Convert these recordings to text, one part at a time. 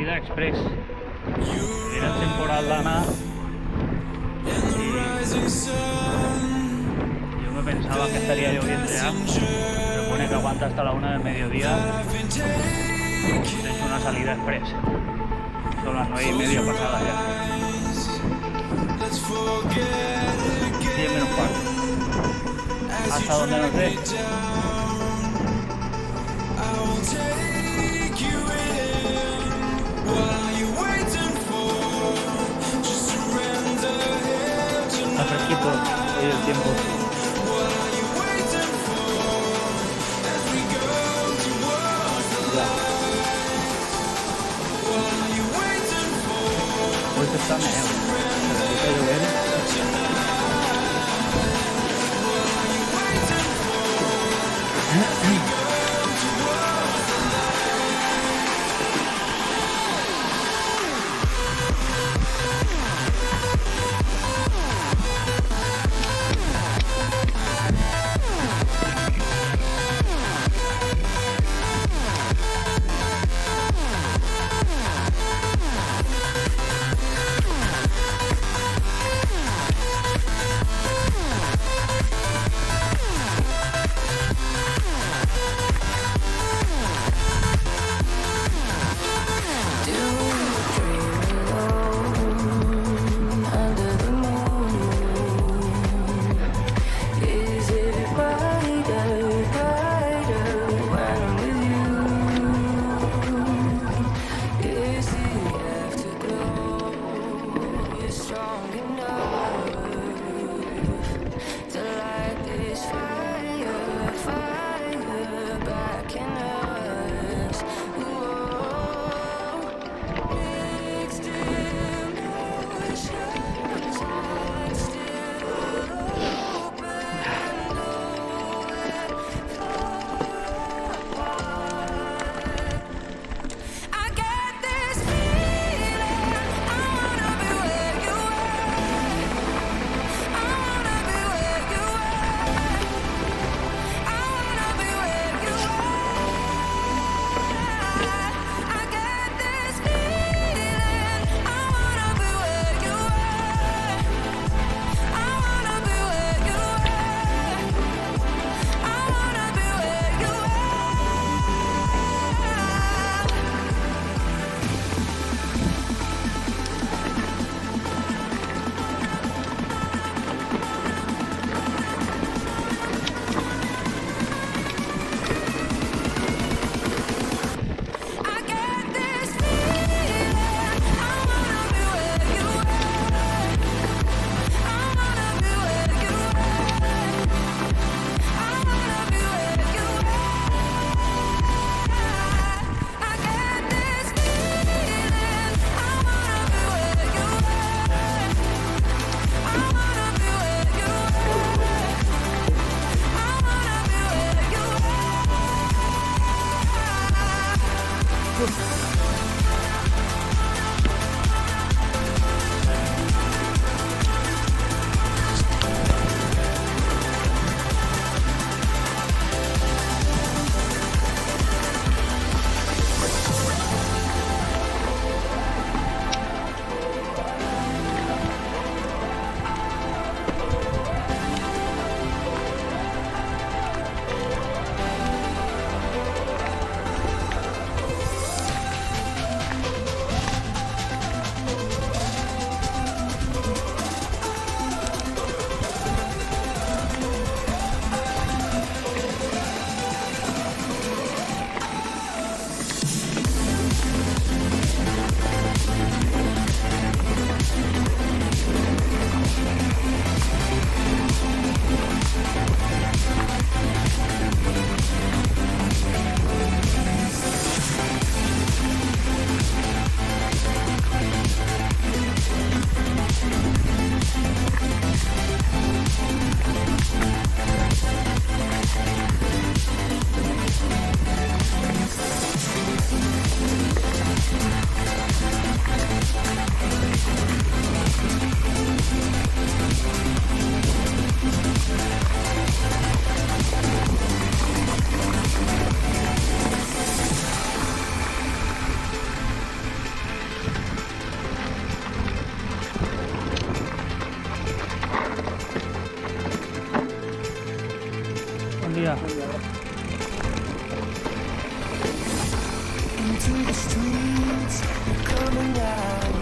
salida express. Era temporal d'ana y yo me pensaba que estaría lloviendo ya. Se supone que aguanta hasta la 1 del mediodía. He hecho una salida express. Son las 9:30 pasadas ya. 10 menos cuarto. Hasta donde nos dé. Está fresquito hoy el tiempo. Ya. Hoy se está medio. Se necesita llover. día. Into the streets, we're coming out.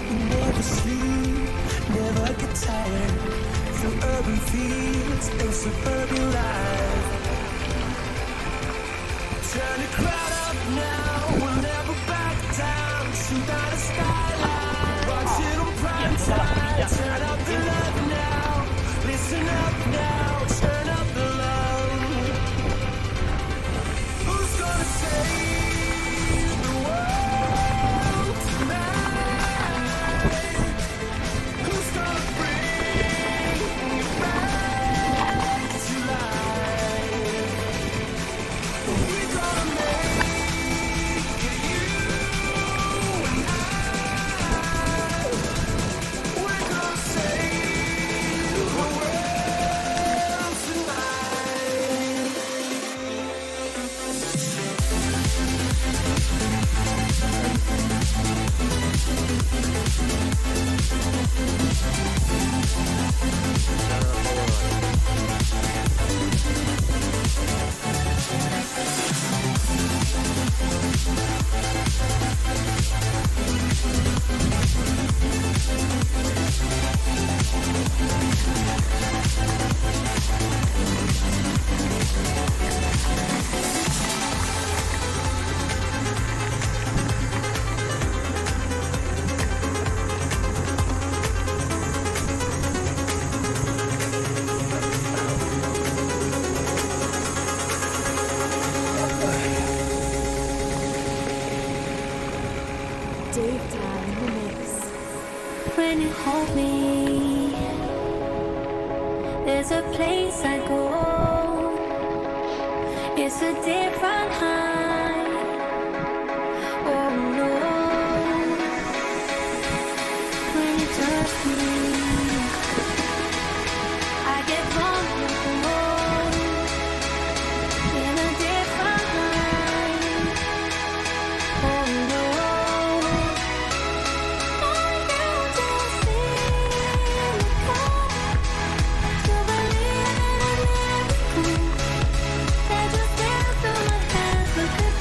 We never sleep, never get tired. Through urban fields and suburban life. Turn the crowd up now, we'll never back down. Shoot out the skyline, watch it on prime time. Turn up the love now, listen up now, turn up the love. Who's gonna save the world tonight? Who's gonna bring it back to life? We're gonna make it, you and I. We're gonna save the world tonight. Dave Town in the mix. When you hold me, there's a place I go. It's a different high. Oh no. When you touch me, I get vulnerable. In a different light. Oh no. Look at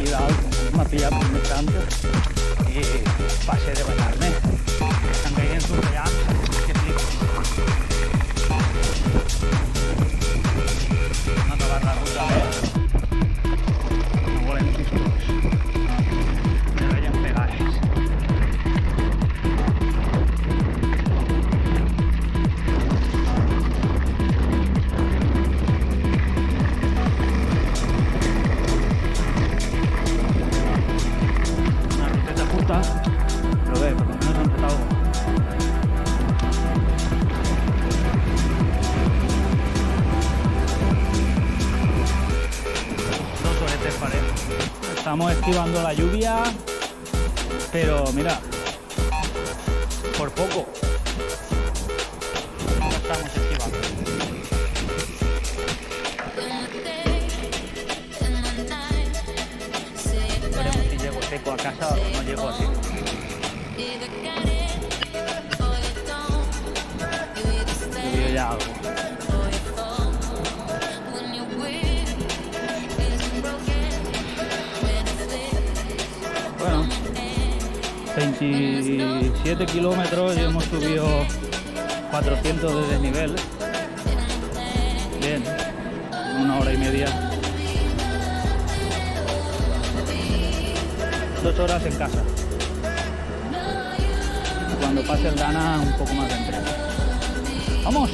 casualidad, me ha pillado por un instante y pasé de bañarme. Están cayendo sus ya, que sí. No acabar la ruta, no huelen pistos. Deberían pegares. Pero ve, por lo menos han empezado. Dos horetes paré. Estamos esquivando la lluvia, pero mira, por poco no estamos esquivando. Veremos si llego seco a casa o no llego así. Yo ya algo. Bueno, 27 kilómetros y hemos subido 400 de desnivel. Bien, 1 hora y media. 2 horas en casa. Cuando pase el Dana, un poco más de entreno. ¡Vamos!